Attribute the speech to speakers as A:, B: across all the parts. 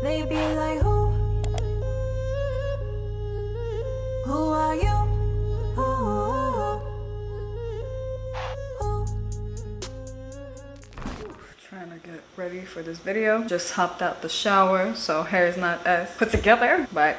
A: They be like, who are you?
B: Trying to get ready for this video. Just hopped out the shower, so hair is not as put together, but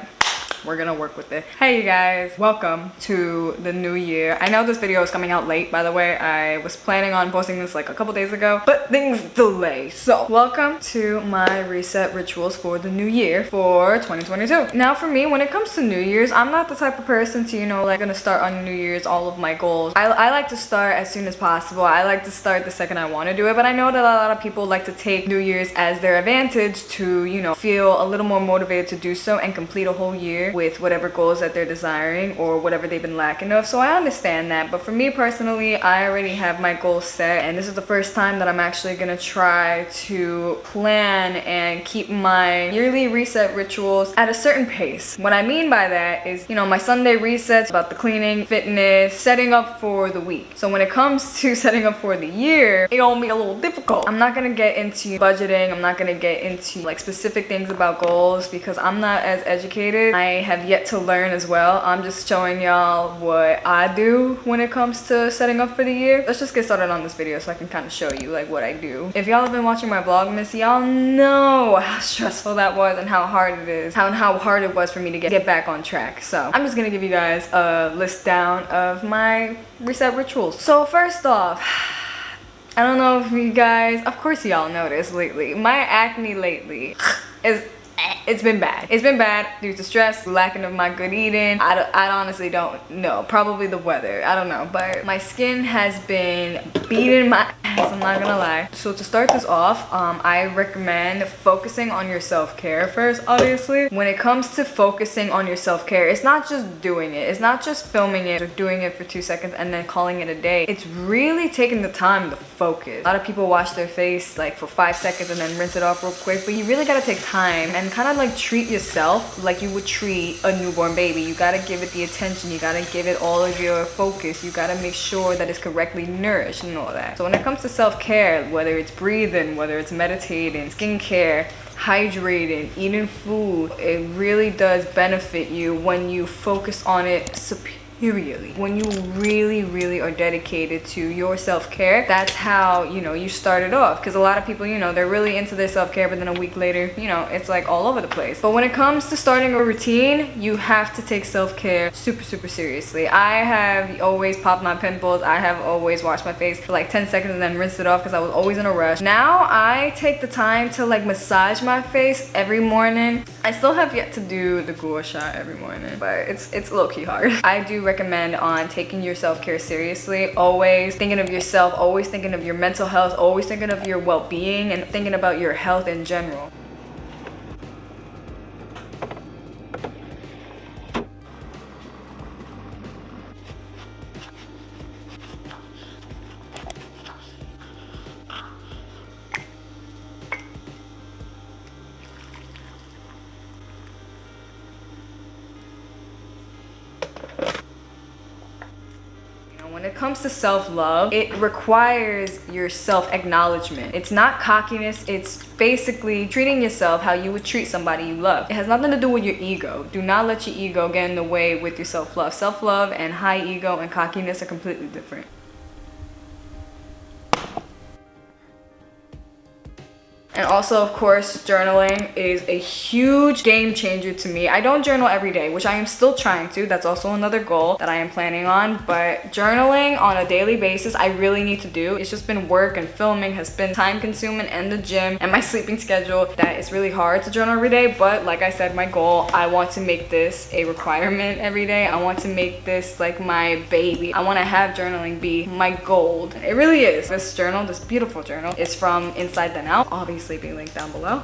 B: we're gonna work with it. Hey you guys, welcome to the new year. I know this video is coming out late, by the way. I was planning on posting this like a couple days ago, but things delay. So welcome to my reset rituals for the new year for 2022. Now for me, when it comes to New Year's, I'm not the type of person to, you know, like gonna start on New Year's all of my goals. I like to start as soon as possible. I like to start the second I want to do it, but I know that a lot of people like to take New Year's as their advantage to, you know, feel a little more motivated to do so and complete a whole year with whatever goals that they're desiring or whatever they've been lacking of. So I understand that, but for me personally, I already have my goals set, and this is the first time that I'm actually gonna try to plan and keep my yearly reset rituals at a certain pace. What I mean by that is, you know, my Sunday resets about the cleaning, fitness, setting up for the week. So when it comes to setting up for the year, it's gonna be a little difficult. I'm not gonna get into budgeting. I'm not gonna get into like specific things about goals because I'm not as educated. I have yet to learn as well. I'm just showing y'all what I do when it comes to setting up for the year. Let's just get started on this video so I can kind of show you like what I do. If y'all have been watching my Vlogmas, y'all know how stressful that was and how hard it is, how hard it was for me to get back on track. So I'm just gonna give you guys a list down of my reset rituals. So first off, I don't know if you guys, of course y'all noticed lately, my acne lately it's been bad. It's been bad due to stress, lacking of my good eating. I honestly don't know. Probably the weather. I don't know. But my skin has been beating my ass, I'm not gonna lie. So to start this off, I recommend focusing on your self-care first, obviously. When it comes to focusing on your self-care, it's not just doing it. It's not just filming it or doing it for 2 seconds and then calling it a day. It's really taking the time to focus. A lot of people wash their face like for 5 seconds and then rinse it off real quick, but you really gotta take time and kind of like treat yourself like you would treat a newborn baby. You gotta give it the attention. You gotta give it all of your focus. You gotta make sure that it's correctly nourished and all that. So when it comes to self-care, whether it's breathing, whether it's meditating, skincare, hydrating, eating food, it really does benefit you when you focus on it superiorly. When you really are dedicated to your self-care, that's how, you know, you started off. Because a lot of people, you know, they're really into their self-care, but then a week later, you know, it's like all over the place. But when it comes to starting a routine, you have to take self-care super seriously. I have always popped my pimples. I have always washed my face for like 10 seconds and then rinsed it off because I was always in a rush. Now I take the time to like massage my face every morning. I still have yet to do the gua sha every morning, but it's low-key hard. I do recommend on taking your self-care seriously, always thinking of yourself, always thinking of your mental health, always thinking of your well-being and thinking about your health in general. When it comes to self-love, it requires your self-acknowledgement. It's not cockiness, it's basically treating yourself how you would treat somebody you love. It has nothing to do with your ego. Do not let your ego get in the way with your self-love. Self-love and high ego and cockiness are completely different. And also, of course, journaling is a huge game changer to me. I don't journal every day, which I am still trying to. That's also another goal that I am planning on. But journaling on a daily basis, I really need to do. It's just been work and filming has been time consuming, and the gym and my sleeping schedule that it's really hard to journal every day. But like I said, my goal, I want to make this a requirement every day. I want to make this like my baby. I want to have journaling be my gold. It really is. This journal, this beautiful journal, is from Inside Then Out. Obviously being linked down below.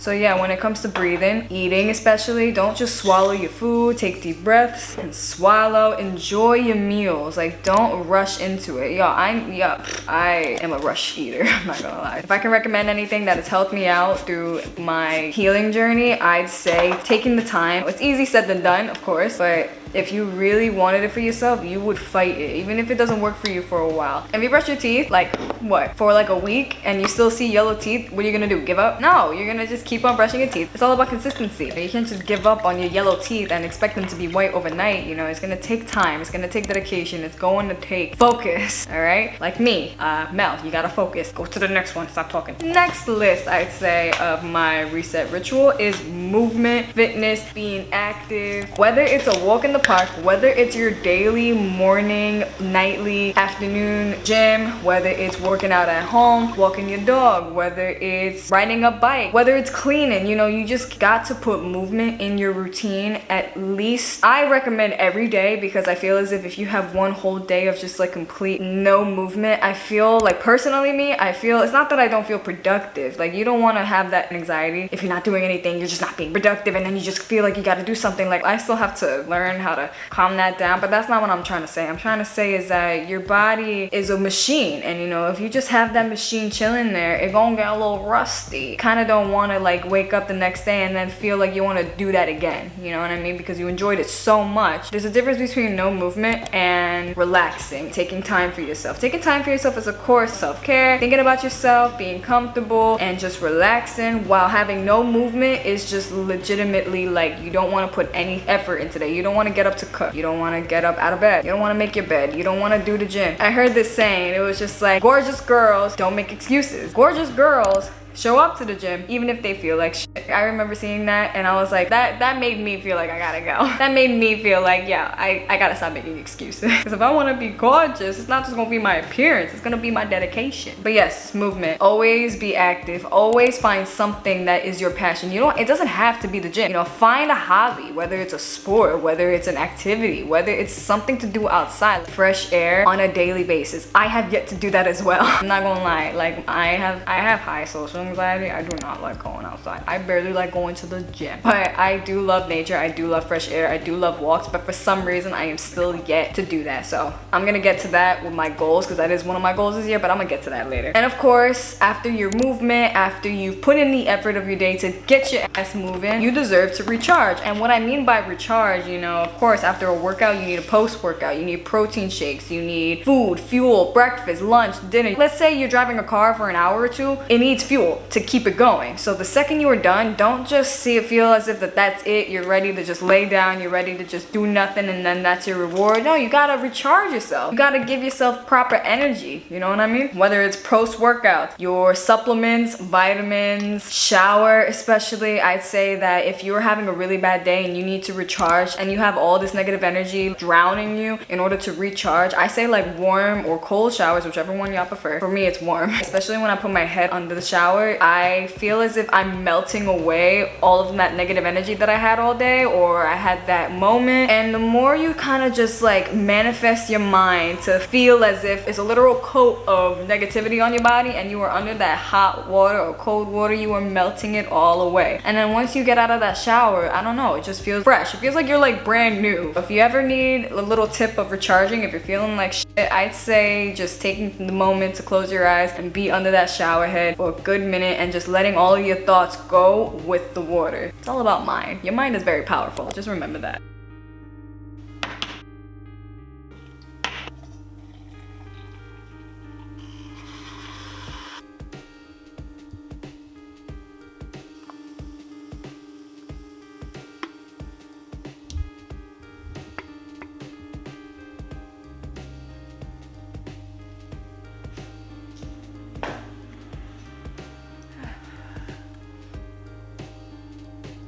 B: So yeah, when it comes to breathing, eating especially, don't just swallow your food. Take deep breaths and swallow. Enjoy your meals. Like, don't rush into it. Yo, I am a rush eater. I'm not gonna lie. If I can recommend anything that has helped me out through my healing journey, I'd say taking the time. It's easy said than done, of course, but If you really wanted it for yourself, you would fight it, even if it doesn't work for you for a while. If you brush your teeth, like what, for like a week and you still see yellow teeth, what are you gonna do? Give up? No, you're gonna just keep on brushing your teeth. It's all about consistency. You can't just give up on your yellow teeth and expect them to be white overnight. You know, it's gonna take time, it's gonna take dedication, it's going to take focus. All right, like me, Mel, you gotta focus. Go to the next one, stop talking. Next list, I'd say, of my reset ritual is movement, fitness, being active. Whether it's a walk in the park, whether it's your daily morning, nightly, afternoon gym, whether it's working out at home, walking your dog, whether it's riding a bike, whether it's cleaning, you know, you just got to put movement in your routine at least. I recommend every day, because I feel as if you have one whole day of just like complete no movement, I feel like, personally me, I feel, it's not that I don't feel productive. Like, you don't want to have that anxiety. If you're not doing anything, you're just not being productive, and then you just feel like you got to do something. Like, I still have to learn how to calm that down, but that's not what I'm trying to say. I'm trying to say is that your body is a machine, and you know, if you just have that machine chilling there, it gonna get a little rusty. Kind of don't want to like wake up the next day and then feel like you want to do that again, you know what I mean, because you enjoyed it so much. There's a difference between no movement and relaxing, taking time for yourself. Taking time for yourself is, of course, self-care, thinking about yourself, being comfortable, and just relaxing, while having no movement is just legitimately like you don't want to put any effort into that. You don't want to get up to cook, you don't want to get up out of bed, you don't want to make your bed, you don't want to do the gym. I heard this saying, it was just like, gorgeous girls don't make excuses. Gorgeous girls show up to the gym even if they feel like shit. I remember seeing that and I was like, that made me feel like I gotta go. That made me feel like, yeah, I gotta stop making excuses. Because if I want to be gorgeous, it's not just gonna be my appearance, it's gonna be my dedication. But yes, movement. Always be active. Always find something that is your passion. You know, it doesn't have to be the gym. You know, find a hobby, whether it's a sport, whether it's an activity, whether it's something to do outside. Fresh air on a daily basis. I have yet to do that as well. I'm not gonna lie, like I have high social anxiety. I do not like going outside. I barely like going to the gym. But I do love nature. I do love fresh air. I do love walks. But for some reason, I am still yet to do that. So I'm gonna get to that with my goals, because that is one of my goals this year, but I'm gonna get to that later. And of course, after your movement, after you put in the effort of your day to get your ass moving, you deserve to recharge. And what I mean by recharge, you know, of course, after a workout, you need a post-workout. You need protein shakes. You need food, fuel, breakfast, lunch, dinner. Let's say you're driving a car for an hour or two. It needs fuel to keep it going. So the second you are done, don't just feel as if that's it. You're ready to just lay down. You're ready to just do nothing and then that's your reward. No, you gotta recharge yourself. You gotta give yourself proper energy. You know what I mean? Whether it's post-workout, your supplements, vitamins, shower especially. I'd say that if you're having a really bad day and you need to recharge and you have all this negative energy drowning you, in order to recharge, I say like warm or cold showers, whichever one y'all prefer. For me, it's warm. Especially when I put my head under the shower, I feel as if I'm melting away all of that negative energy that I had all day, or I had that moment. And the more you kind of just like manifest your mind to feel as if it's a literal coat of negativity on your body and you are under that hot water or cold water, you are melting it all away. And then once you get out of that shower, I don't know, it just feels fresh. It feels like you're like brand new. If you ever need a little tip of recharging, if you're feeling like shit, I'd say just taking the moment to close your eyes and be under that shower head for a good minute and just letting all of your thoughts go with the water. It's all about mind. Your mind is very powerful. Just remember that.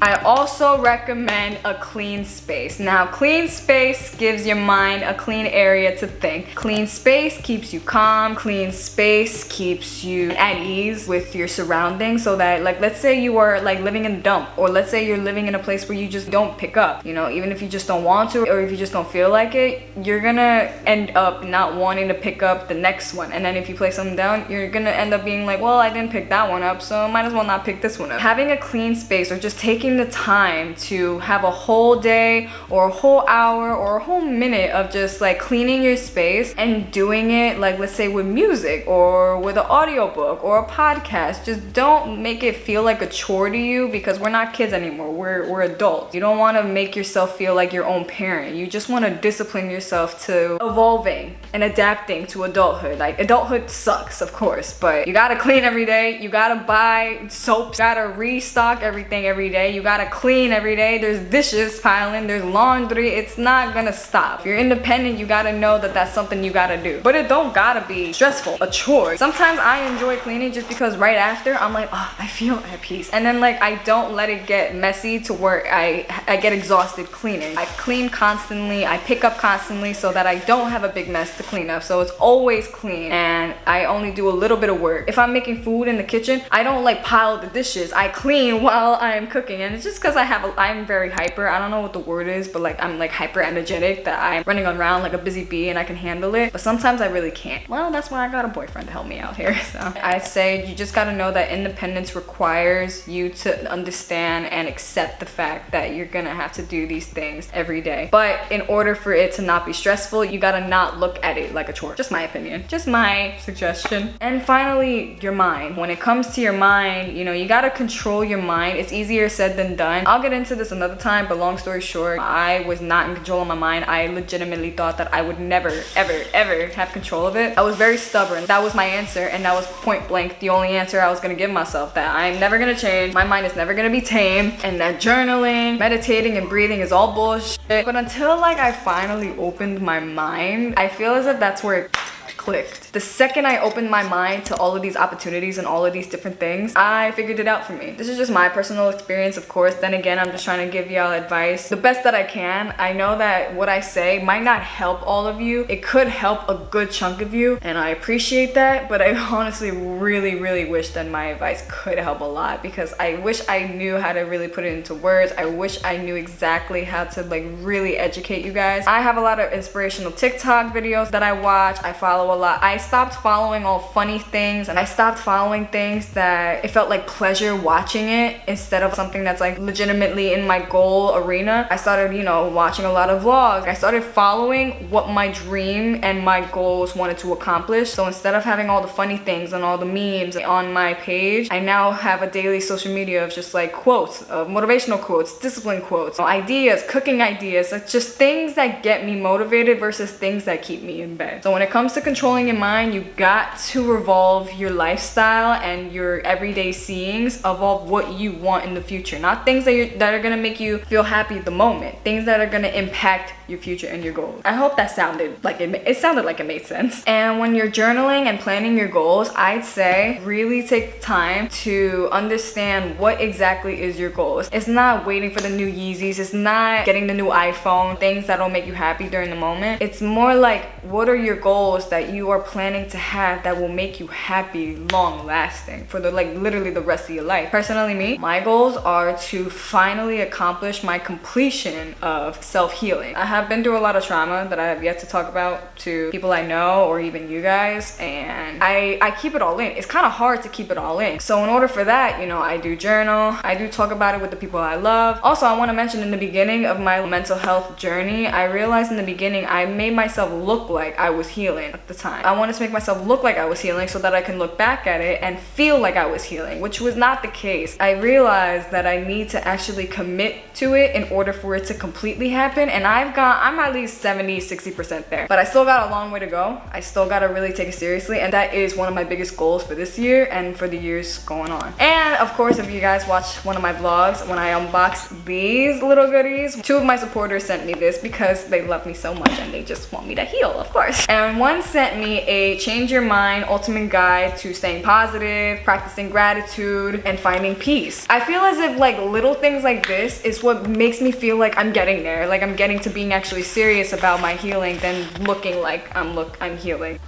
B: I also recommend a clean space. Now, clean space gives your mind a clean area to think. Clean space keeps you calm. Clean space keeps you at ease with your surroundings, so that, like, let's say you are like living in a dump, or let's say you're living in a place where you just don't pick up, you know, even if you just don't want to, or if you just don't feel like it, you're gonna end up not wanting to pick up the next one. And then if you place something down, you're gonna end up being like, well, I didn't pick that one up, so might as well not pick this one up. Having a clean space, or just taking taking the time to have a whole day or a whole hour or a whole minute of just like cleaning your space and doing it, like let's say with music or with an audiobook or a podcast. Just don't make it feel like a chore to you, because we're not kids anymore. We're adults. You don't want to make yourself feel like your own parent. You just want to discipline yourself to evolving and adapting to adulthood. Like, adulthood sucks, of course, but you gotta clean every day. You gotta buy soaps. You gotta restock everything every day. You gotta clean every day. There's dishes piling. There's laundry. It's not gonna stop. If you're independent, you gotta know that that's something you gotta do. But it don't gotta be stressful, a chore. Sometimes I enjoy cleaning just because right after I'm like, oh, I feel at peace. And then like I don't let it get messy to where I get exhausted cleaning. I clean constantly. I pick up constantly so that I don't have a big mess to clean up. So it's always clean, and I only do a little bit of work. If I'm making food in the kitchen, I don't like pile the dishes. I clean while I'm cooking, and it's just because I'm very hyper. I don't know what the word is, but like I'm like hyper energetic, that I'm running around like a busy bee and I can handle it. But sometimes I really can't. Well, that's why I got a boyfriend to help me out here. So I say you just gotta know that independence requires you to understand and accept the fact that you're gonna have to do these things every day. But in order for it to not be stressful, you gotta not look at it like a chore. Just my opinion, just my suggestion. And finally, your mind. When it comes to your mind, you know, you gotta control your mind. It's easier said than done. I'll get into this another time, but long story short, I was not in control of my mind. I legitimately thought that I would never, ever have control of it. I was very stubborn. That was my answer, and that was point blank the only answer I was gonna give myself, that I'm never gonna change. My mind is never gonna be tame, and that journaling, meditating, and breathing is all bullshit. But until like I finally opened my mind, I feel as if that's where it clicked. The second I opened my mind to all of these opportunities and all of these different things, I figured it out for me. This is just my personal experience, of course. Then again, I'm just trying to give y'all advice the best that I can. I know that what I say might not help all of you. It could help a good chunk of you, and I appreciate that, but I honestly really wish that my advice could help a lot, because I wish I knew how to really put it into words. I wish I knew exactly how to like really educate you guys. I have a lot of inspirational TikTok videos that I watch. I follow a lot. I stopped following all funny things, and I stopped following things that it felt like pleasure watching it instead of something that's like legitimately in my goal arena. I started, you know, watching a lot of vlogs. I started following what my dream and my goals wanted to accomplish. So instead of having all the funny things and all the memes on my page, I now have a daily social media of just like quotes, motivational quotes, discipline quotes, ideas, cooking ideas. It's just things that get me motivated versus things that keep me in bed. So when it comes to controlling your mind, you got to revolve your lifestyle and your everyday seeings of what you want in the future, not things that are gonna make you feel happy at the moment, things that are gonna impact your future and your goals. I hope that sounded like it sounded like it made sense. And when you're journaling and planning your goals, I'd say really take time to understand what exactly is your goals. It's not waiting for the new Yeezys. It's not getting the new iPhone, things that'll make you happy during the moment. It's more like, what are your goals that you are planning to have that will make you happy, long lasting for the literally the rest of your life? Personally, me, my goals are to finally accomplish my completion of self-healing. I have been through a lot of trauma that I have yet to talk about to people I know or even you guys, and I keep it all in. It's kind of hard to keep it all in. So in order for that, you know, I do journal, I do talk about it with the people I love. Also, I want to mention, in the beginning of my mental health journey, I realized in the beginning I made myself look like I was healing at the time. I wanted to make myself look like I was healing so that I can look back at it and feel like I was healing, which was not the case. I realized that I need to actually commit to it in order for it to completely happen, and I'm at least 70-60% there, but I still got a long way to go. I still got to really take it seriously, and that is one of my biggest goals for this year and for the years going on. And of course, if you guys watch one of my vlogs when I unboxed these little goodies, 2 of my supporters sent me this because they love me so much and they just want me to heal, of course. And one sent me a Change Your Mind Ultimate Guide to Staying Positive, Practicing Gratitude, and Finding Peace. I feel as if like little things like this is what makes me feel like I'm getting there, like I'm getting to being actually serious about my healing than looking like I'm healing.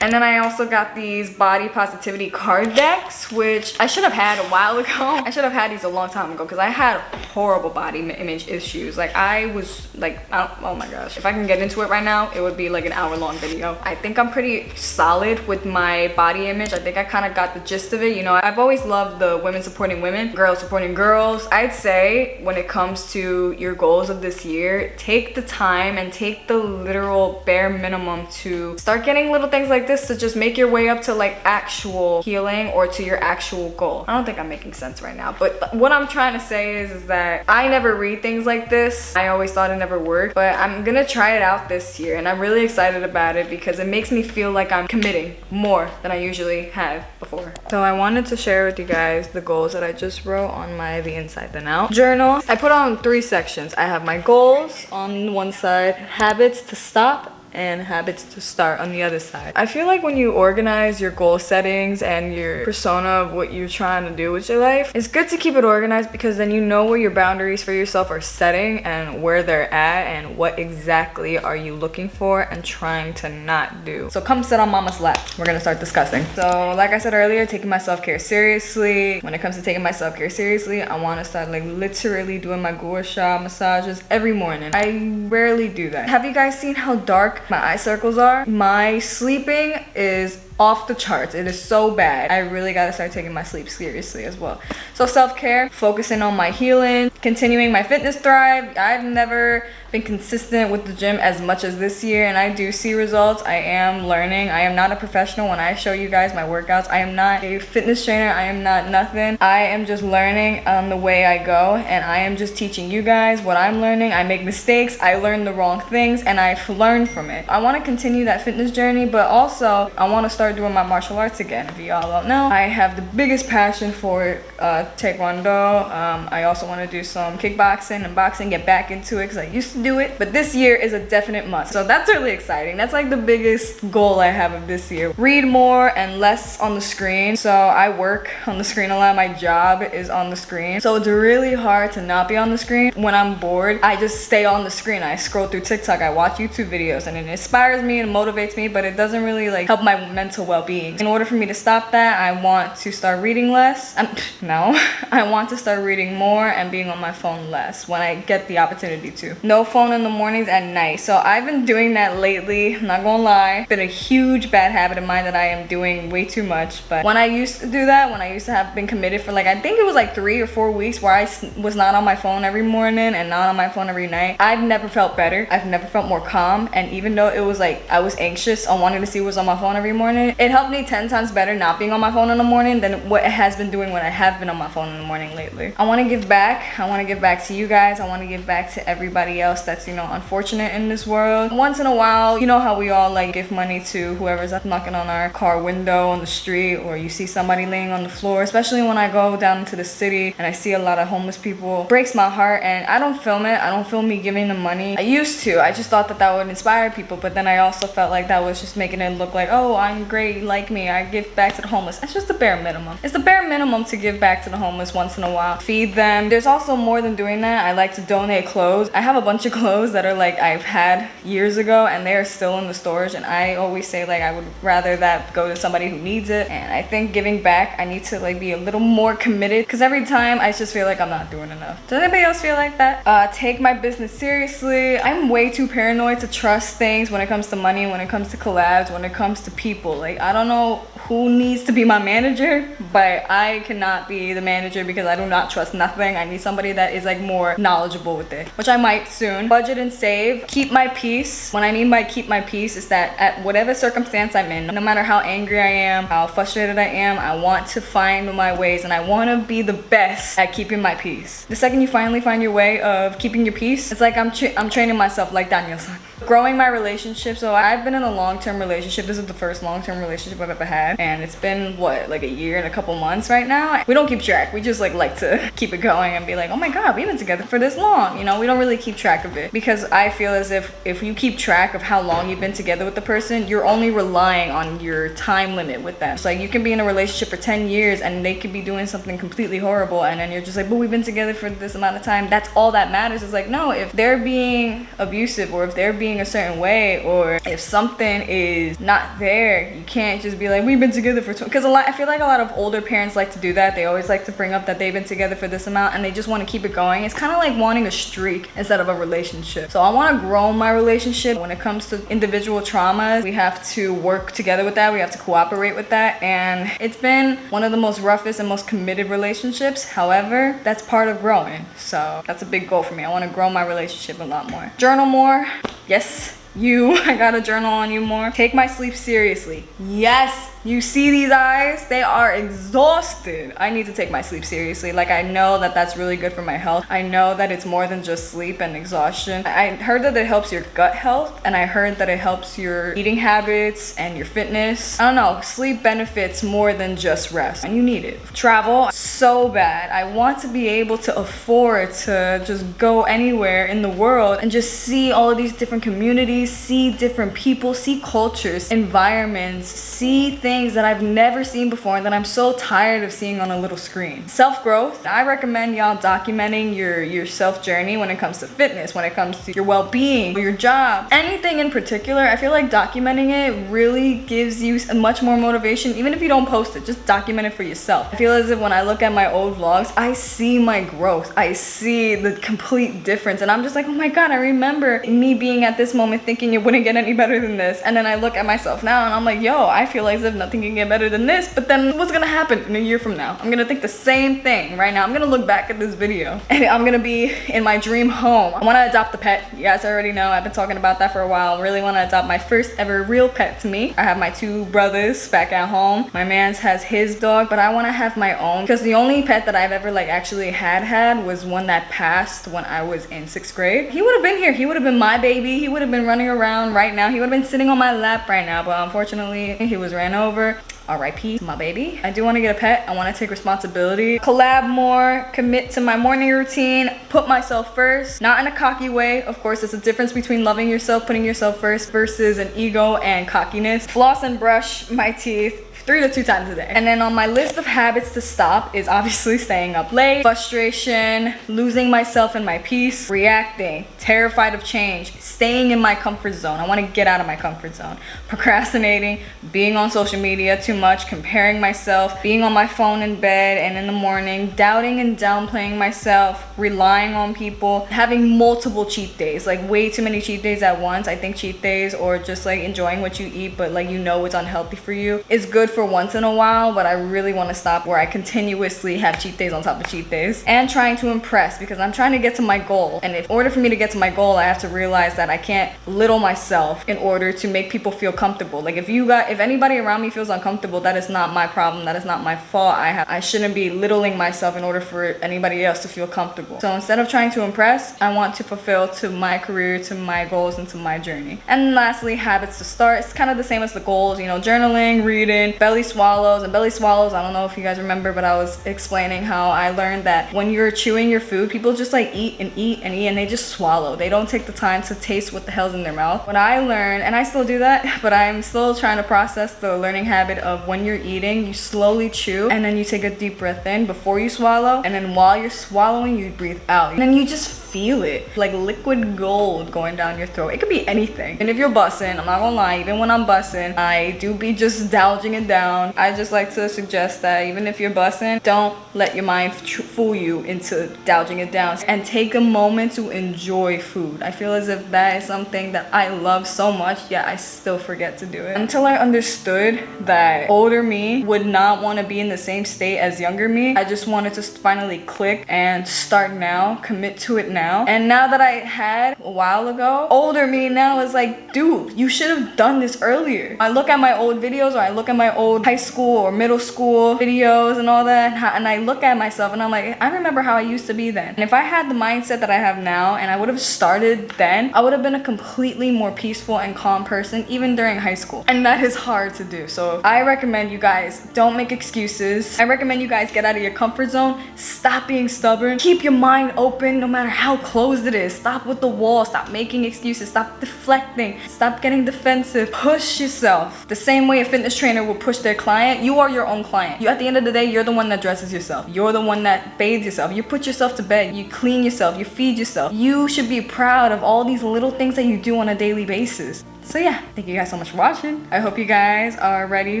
B: And then I also got these body positivity card decks, which I should have had a while ago. I should have had these a long time ago because I had horrible body image issues. Like I was like, oh my gosh. If I can get into it right now, it would be like an hour-long video. I think I'm pretty solid with my body image. I think I kind of got the gist of it. You know, I've always loved the women supporting women, girls supporting girls. I'd say when it comes to your goals of this year, take the time and take the literal bare minimum to start getting little things like this to just make your way up to like actual healing or to your actual goal. I don't think I'm making sense right now, but what I'm trying to say is that I never read things like this. I always thought it never worked, but I'm gonna try it out this year and I'm really excited about it because it makes me feel like I'm committing more than I usually have before. So I wanted to share with you guys the goals that I just wrote on my The Inside Then Out journal. I put on 3 sections. I have my goals on one side, habits to stop, and habits to start on the other side. I feel like when you organize your goal settings and your persona of what you're trying to do with your life, it's good to keep it organized because then you know where your boundaries for yourself are setting and where they're at and what exactly are you looking for and trying to not do. So come sit on mama's lap. We're gonna start discussing. So like I said earlier, taking my self-care seriously. When it comes to taking my self-care seriously, I want to start like literally doing my gua sha massages every morning. I rarely do that. Have you guys seen how dark my eye circles are? My sleeping is off the charts. It is so bad. I really gotta start taking my sleep seriously as well. So self-care, focusing on my healing, continuing my fitness drive. I've never been consistent with the gym as much as this year and I do see results. I am learning. I am not a professional when I show you guys my workouts. I am not a fitness trainer. I am not nothing. I am just learning on the way I go and I am just teaching you guys what I'm learning. I make mistakes. I learn the wrong things and I've learned from it. I want to continue that fitness journey, but also I want to start doing my martial arts again. If y'all don't know, I have the biggest passion for taekwondo. I also want to do some kickboxing and boxing, get back into it because I used to do it, but this year is a definite must. So that's really exciting. That's like the biggest goal I have of this year. Read more and less on the screen. So I work on the screen a lot. My job is on the screen, so it's really hard to not be on the screen. When I'm bored, I just stay on the screen. I scroll through TikTok, I watch YouTube videos, and it inspires me and motivates me, but it doesn't really like help my mental well-being. In order for me to stop that, I want to start reading less. I want to start reading more and being on my phone less when I get the opportunity to. No phone in the mornings and night. So I've been doing that lately, I'm not gonna lie. It's been a huge bad habit of mine that I am doing way too much. But when I used to do that, when I used to have been committed for like, I think it was like 3 or 4 weeks where I was not on my phone every morning and not on my phone every night, I've never felt better. I've never felt more calm. And even though it was like, I was anxious on wanting to see what was on my phone every morning, it helped me 10 times better not being on my phone in the morning than what it has been doing when I have been on my phone in the morning lately. I want to give back. I want to give back to you guys. I want to give back to everybody else that's, you know, unfortunate in this world. Once in a while, you know how we all like give money to whoever's knocking on our car window on the street, or you see somebody laying on the floor, especially when I go down into the city and I see a lot of homeless people. It breaks my heart, and I don't film it. I don't film me giving them money. I used to. I just thought that that would inspire people, but then I also felt like that was just making it look like, oh, I'm great, like me, I give back to the homeless. It's just the bare minimum. It's the bare minimum to give back to the homeless once in a while. Feed them. There's also more than doing that. I like to donate clothes. I have a bunch of clothes that are like I've had years ago and they are still in the storage, and I always say like I would rather that go to somebody who needs it. And I think giving back, I need to like be a little more committed, because every time I just feel like I'm not doing enough. Does anybody else feel like that? Take my business seriously. I'm way too paranoid to trust things when it comes to money, when it comes to collabs, when it comes to people. Like, I don't know who needs to be my manager, but I cannot be the manager because I do not trust nothing. I need somebody that is like more knowledgeable with it, which I might soon. Budget and save. Keep my peace. What I mean by keep my peace is that at whatever circumstance I'm in, no matter how angry I am, how frustrated I am, I want to find my ways, and I want to be the best at keeping my peace. The second you finally find your way of keeping your peace, it's like I'm training myself like Daniel-san. Growing my relationship. So I've been in a long-term relationship. This is the first long-term relationship I've ever had. and it's been what, like a year and a couple months right now. We don't keep track. We just like to keep it going and be like, oh my god, we've been together for this long. You know, we don't really keep track of it, because I feel as if you keep track of how long you've been together with the person, you're only relying on your time limit with them. So like, you can be in a relationship for 10 years and they could be doing something completely horrible, and then you're just like, but we've been together for this amount of time. That's all that matters. It's like, no, if they're being abusive, or if they're being a certain way, or if something is not there, you can't just be like, we've been together for because I feel like a lot of older parents like to do that. They always like to bring up that they've been together for this amount, and they just want to keep it going. It's kind of like wanting a streak instead of a relationship. So I want to grow my relationship. When it comes to individual traumas, we have to work together with that. We have to cooperate with that, and it's been one of the most roughest and most committed relationships. However, that's part of growing. So that's a big goal for me. I want to grow my relationship a lot more. Journal more. Yes, you. I gotta journal on you more. Take my sleep seriously. Yes. You see these eyes? They are exhausted. I need to take my sleep seriously. Like, I know that that's really good for my health. I know that it's more than just sleep and exhaustion. I heard that it helps your gut health, and I heard that it helps your eating habits and your fitness. I don't know, sleep benefits more than just rest, and you need it. Travel so bad. I want to be able to afford to just go anywhere in the world and just see all of these different communities, see different people, see cultures, environments, see things that I've never seen before and that I'm so tired of seeing on a little screen. Self-growth. I recommend y'all documenting your self journey when it comes to fitness, when it comes to your well-being, your job, anything in particular. I feel like documenting it really gives you much more motivation. Even if you don't post it, just document it for yourself. I feel as if when I look at my old vlogs, I see my growth. I see the complete difference, and I'm just like, oh my god, I remember me being at this moment thinking it wouldn't get any better than this, and then I look at myself now and I'm like, yo, I feel as if nothing can get better than this. But then what's gonna happen in a year from now? I'm gonna think the same thing. Right now I'm gonna look back at this video and I'm gonna be in my dream home. I want to adopt a pet. You guys already know, I've been talking about that for a while. I really want to adopt my first ever real pet to me. I have my 2 brothers back at home. My man's has his dog, but I want to have my own, because the only pet that I've ever like actually had was one that passed when I was in 6th grade. He would have been here. He would have been my baby. He would have been running around right now. He would have been sitting on my lap right now, but unfortunately he was ran over. RIP my baby. I do want to get a pet. I want to take responsibility, collab more, commit to my morning routine, put myself first, not in a cocky way. Of course, there's a difference between loving yourself, putting yourself first, versus an ego and cockiness. Floss and brush my teeth 3 to 2 times a day. And then on my list of habits to stop is obviously staying up late, frustration, losing myself in my peace, reacting, terrified of change, staying in my comfort zone. I want to get out of my comfort zone. Procrastinating, being on social media too much, comparing myself, being on my phone in bed and in the morning, doubting and downplaying myself, relying on people, having multiple cheat days, like way too many cheat days at once. I think cheat days, or just like enjoying what you eat but like you know it's unhealthy for you, is good for once in a while, but I really want to stop where I continuously have cheat days on top of cheat days. And trying to impress, because I'm trying to get to my goal, and in order for me to get to my goal I have to realize that I can't little myself in order to make people feel comfortable. Like if anybody around me feels uncomfortable, that is not my problem, that is not my fault. I shouldn't be littling myself in order for anybody else to feel comfortable. So instead of trying to impress, I want to fulfill to my career, to my goals, and to my journey. And lastly, habits to start. It's kind of the same as the goals, you know, journaling, reading, belly swallows. And belly swallows, I don't know if you guys remember, but I was explaining how I learned that when you're chewing your food, people just like eat and eat and eat and they just swallow. They don't take the time to taste what the hell's in their mouth. What I learned, and I still do that, but I'm still trying to process the learning habit of when you're eating, you slowly chew and then you take a deep breath in before you swallow, and then while you're swallowing you breathe out, and then you just feel it like liquid gold going down your throat. It could be anything. And if you're bussing, I'm not gonna lie, even when I'm bussing, I do be just dousing it down. I just like to suggest that even if you're bussing, don't let your mind fool you into dousing it down, and take a moment to enjoy food. I feel as if that is something that I love so much, yet I still forget to do it. Until I understood that older me would not want to be in the same state as younger me, I just wanted to finally click and start now, commit to it now. And now that I had a while ago, older me now is like, dude, you should have done this earlier. I look at my old videos, or I look at my old old high school or middle school videos and all that, and I look at myself and I'm like, I remember how I used to be then. And if I had the mindset that I have now and I would have started then, I would have been a completely more peaceful and calm person even during high school. And that is hard to do. So I recommend you guys don't make excuses. I recommend you guys get out of your comfort zone. Stop being stubborn. Keep your mind open no matter how closed it is. Stop with the wall. Stop making excuses. Stop deflecting. Stop getting defensive. Push yourself. The same way a fitness trainer will push their client, you are your own client. You, at the end of the day, you're the one that dresses yourself. You're the one that bathes yourself. You put yourself to bed. You clean yourself. You feed yourself. You should be proud of all these little things that you do on a daily basis. So yeah, thank you guys so much for watching. I hope you guys are ready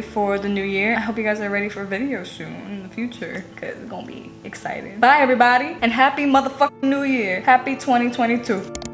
B: for the new year. I hope you guys are ready for videos soon in the future, because it's gonna be exciting. Bye everybody, and happy motherfucking new year. Happy 2022.